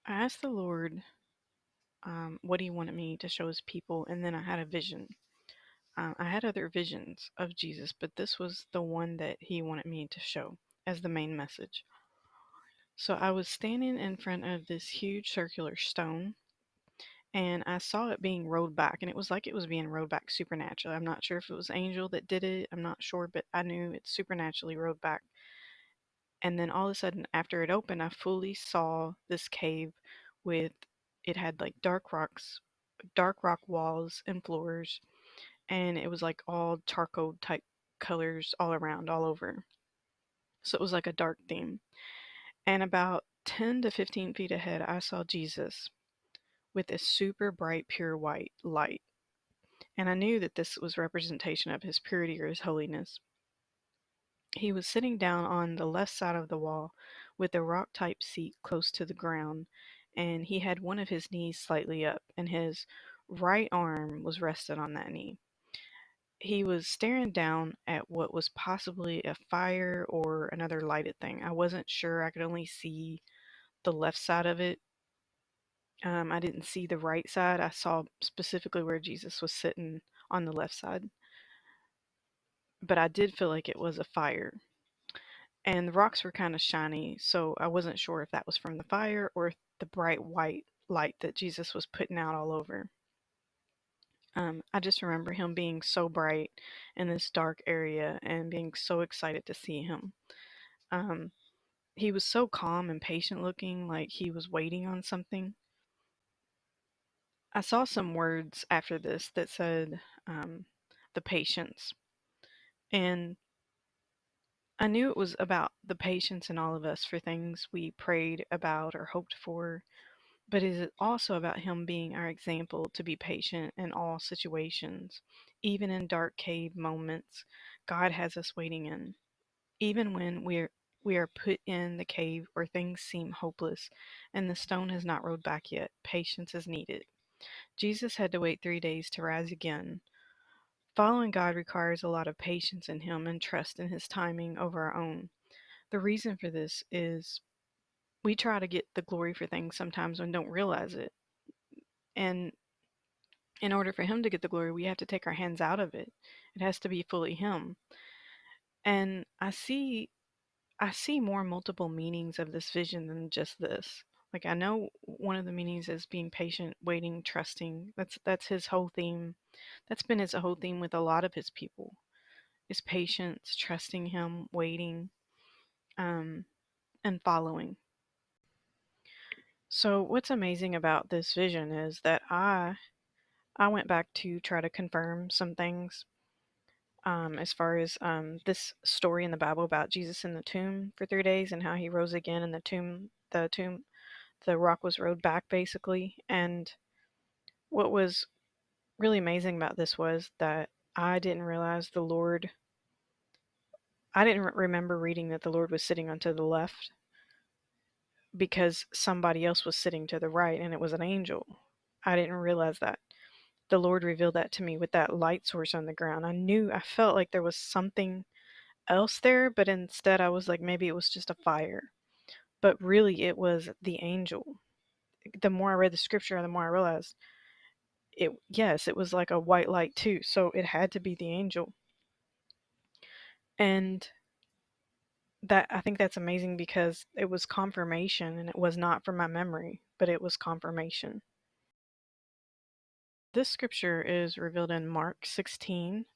I asked the Lord what He wanted me to show His people, and then I had a vision. I had other visions of Jesus, but this was the one that He wanted me to show as the main message. So I was standing in front of this huge circular stone, and I saw it being rolled back, and it was like it was being rolled back supernaturally. I'm not sure if it was angel that did it. I'm not sure, but I knew it supernaturally rolled back. And then all of a sudden, after it opened, I fully saw this cave with it had like dark rock walls and floors, and it was like all charcoal type colors all around, all over. So it was like a dark theme. And about 10 to 15 feet ahead, I saw Jesus with a super bright, pure white light. And I knew that this was representation of his purity or his holiness. He was sitting down on the left side of the wall with a rock type seat close to the ground, and he had one of his knees slightly up, and his right arm was rested on that knee. He was staring down at what was possibly a fire or another lighted thing. I wasn't sure. I could only see the left side of it. I didn't see the right side. I saw specifically where Jesus was sitting on the left side, but I did feel like it was a fire. And the rocks were kind of shiny, so I wasn't sure if that was from the fire or if the bright white light that Jesus was putting out all over. I just remember him being so bright in this dark area and being so excited to see him. Um, he was so calm and patient looking, like he was waiting on something. I saw some words after this that said the patience. And I knew it was about the patience in all of us for things we prayed about or hoped for, but it is also about him being our example to be patient in all situations. Even in dark cave moments, God has us waiting in. Even when we are put in the cave or things seem hopeless and the stone has not rolled back yet, patience is needed. Jesus had to wait 3 days to rise again. Following God requires a lot of patience in Him and trust in His timing over our own. The reason for this is we try to get the glory for things sometimes and don't realize it. And in order for Him to get the glory, we have to take our hands out of it. It has to be fully Him. And I see more multiple meanings of this vision than just this. Like I know one of the meanings is being patient, waiting, trusting. That's his whole theme. That's been his whole theme with a lot of his people. Is patience, trusting him, waiting, um, and following. So what's amazing about this vision is that I went back to try to confirm some things as far as this story in the Bible about Jesus in the tomb for 3 days and how he rose again in the tomb. The rock was rolled back basically. And what was really amazing about this was that I didn't realize the Lord. I didn't remember reading that the Lord was sitting onto the left because somebody else was sitting to the right and it was an angel. I didn't realize that. The Lord revealed that to me with that light source on the ground. I felt like there was something else there, but instead I was like, maybe it was just a fire. But really, it was the angel. The more I read the scripture, the more I realized yes, it was like a white light too. So it had to be the angel. And that I think that's amazing because it was confirmation and it was not from my memory, but it was confirmation. This scripture is revealed in Mark 16,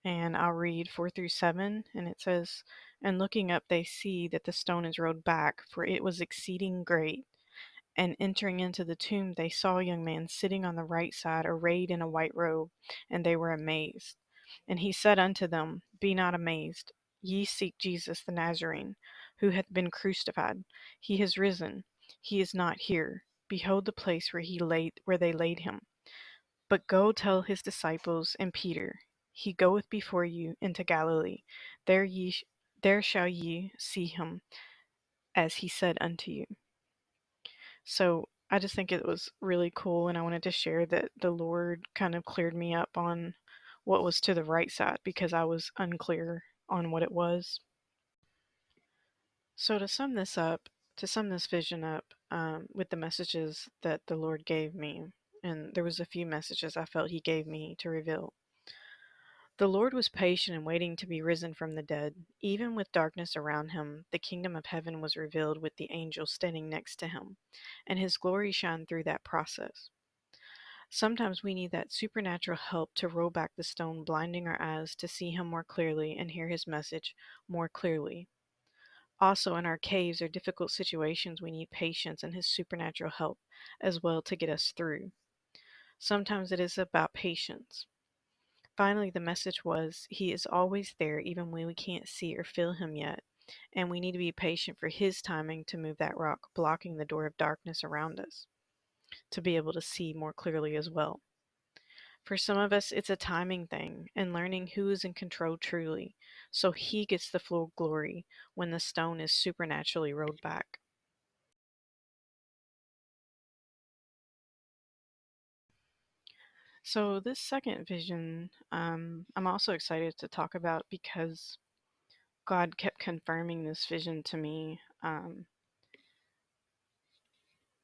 and I'll read 4 through 7. And it says, "And looking up, they see that the stone is rolled back, for it was exceeding great. And entering into the tomb, they saw a young man sitting on the right side, arrayed in a white robe, and they were amazed. And he said unto them, Be not amazed. Ye seek Jesus the Nazarene, who hath been crucified. He is risen. He is not here. Behold the place where they laid him. But go tell his disciples and Peter, He goeth before you into Galilee. There there shall ye see him, as he said unto you." So I just think it was really cool, and I wanted to share that the Lord kind of cleared me up on what was to the right side because I was unclear on what it was. So to sum this up, to sum this vision up, with the messages that the Lord gave me, and there was a few messages I felt He gave me to reveal. The Lord was patient and waiting to be risen from the dead. Even with darkness around him, the kingdom of heaven was revealed with the angel standing next to him, and his glory shined through that process. Sometimes we need that supernatural help to roll back the stone blinding our eyes to see him more clearly and hear his message more clearly. Also, in our caves or difficult situations, we need patience and his supernatural help as well to get us through. Sometimes it is about patience. Finally, the message was He is always there even when we can't see or feel Him yet, and we need to be patient for His timing to move that rock, blocking the door of darkness around us, to be able to see more clearly as well. For some of us, it's a timing thing and learning who is in control truly, so He gets the full glory when the stone is supernaturally rolled back. So, this second vision, I'm also excited to talk about because God kept confirming this vision to me.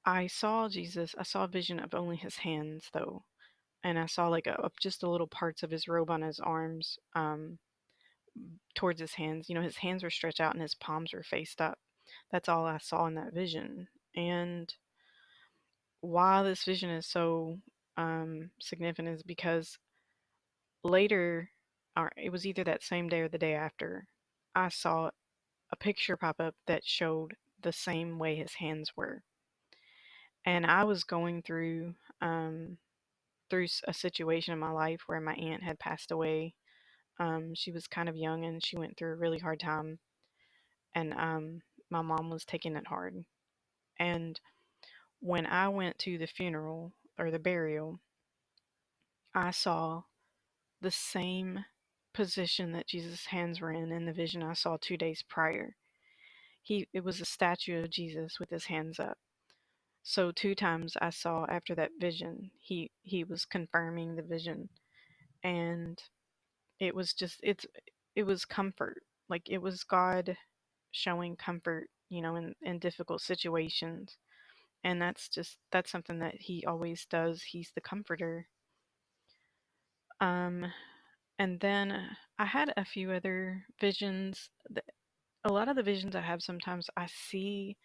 I saw Jesus. I saw a vision of only his hands, though, and I saw like just the little parts of his robe on his arms, towards his hands. You know, his hands were stretched out and his palms were faced up. That's all I saw in that vision. And why this vision is so significant is because later, or it was either that same day or the day after, I saw a picture pop up that showed the same way his hands were. And I was going through a situation in my life where my aunt had passed away. She was kind of young and she went through a really hard time, and my mom was taking it hard. And when I went to the funeral or the burial, I saw the same position that Jesus' hands were in the vision I saw 2 days prior. It was a statue of Jesus with his hands up. So two times I saw after that vision, he was confirming the vision, and it was comfort. Like it was God showing comfort, in difficult situations. And that's something that he always does. He's the comforter. Um and then I had a few other visions. A lot of the visions I have, sometimes I see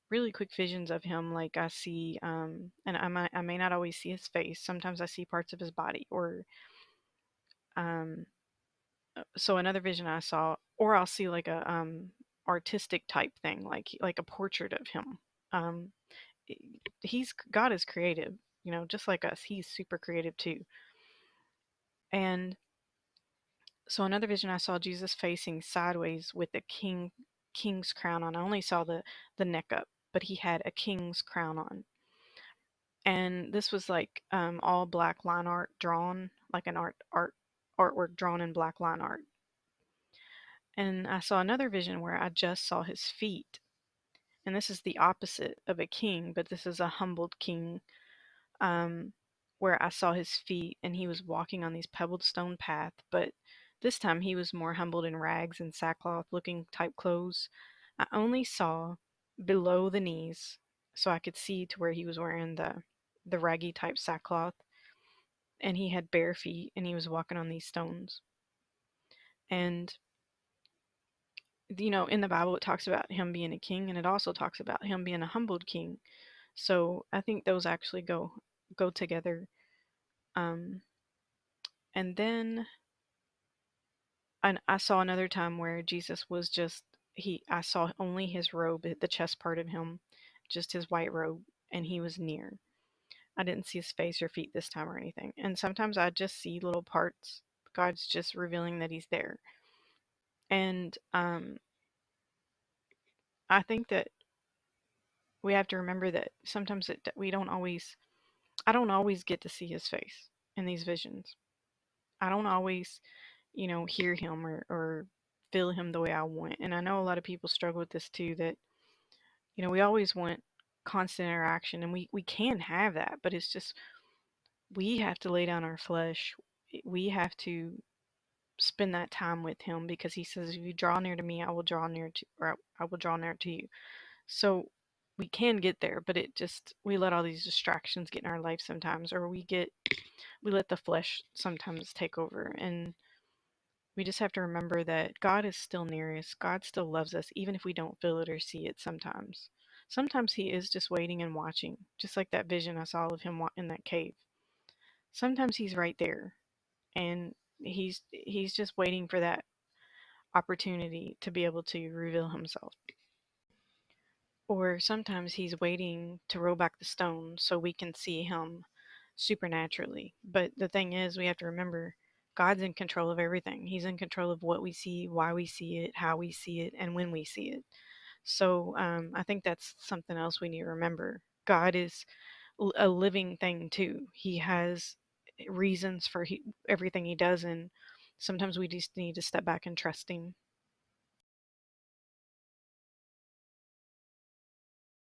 really quick visions of him. Like I see, and I may not always see his face. Sometimes I see parts of his body, or um so another vision I saw, or I'll see like a artistic type thing, like a portrait of him. Um, he's God is creative, just like us. He's super creative too. And so another vision I saw Jesus facing sideways with a king's crown on. I only saw the neck up, but he had a king's crown on. And this was like all black line art drawn, like an artwork drawn in black line art. And I saw another vision where I just saw his feet. And this is the opposite of a king, but this is a humbled king, um, where I saw his feet and he was walking on these pebbled stone path. But this time he was more humbled in rags and sackcloth looking type clothes. I only saw below the knees, so I could see to where he was wearing the raggy type sackcloth, and he had bare feet and he was walking on these stones. And in the Bible, it talks about him being a king, and it also talks about him being a humbled king. So I think those actually go together. Um, and then I saw another time where Jesus was just I saw only his robe, the chest part of him, just his white robe, and he was near. I didn't see his face or feet this time or anything. And sometimes I just see little parts. God's just revealing that he's there. And I think that we have to remember that sometimes we don't always I don't always get to see his face in these visions. I don't always, hear him or feel him the way I want. And I know a lot of people struggle with this too, that, we always want constant interaction, and we can have that, but it's just we have to lay down our flesh. We have to spend that time with him, because he says, if you draw near to me, I will draw near to you. So we can get there, but it just, we let all these distractions get in our life sometimes, or we let the flesh sometimes take over. And we just have to remember that God is still near us. God still loves us, even if we don't feel it or see it sometimes. Sometimes He is just waiting and watching, just like that vision I saw of Him in that cave. Sometimes He's right there, and He's just waiting for that opportunity to be able to reveal Himself. Or sometimes He's waiting to roll back the stone so we can see Him supernaturally. But the thing is, we have to remember God's in control of everything. He's in control of what we see, why we see it, how we see it, and when we see it. So I think that's something else we need to remember. God is a living thing too. He has reasons for everything He does, and sometimes we just need to step back and trust Him.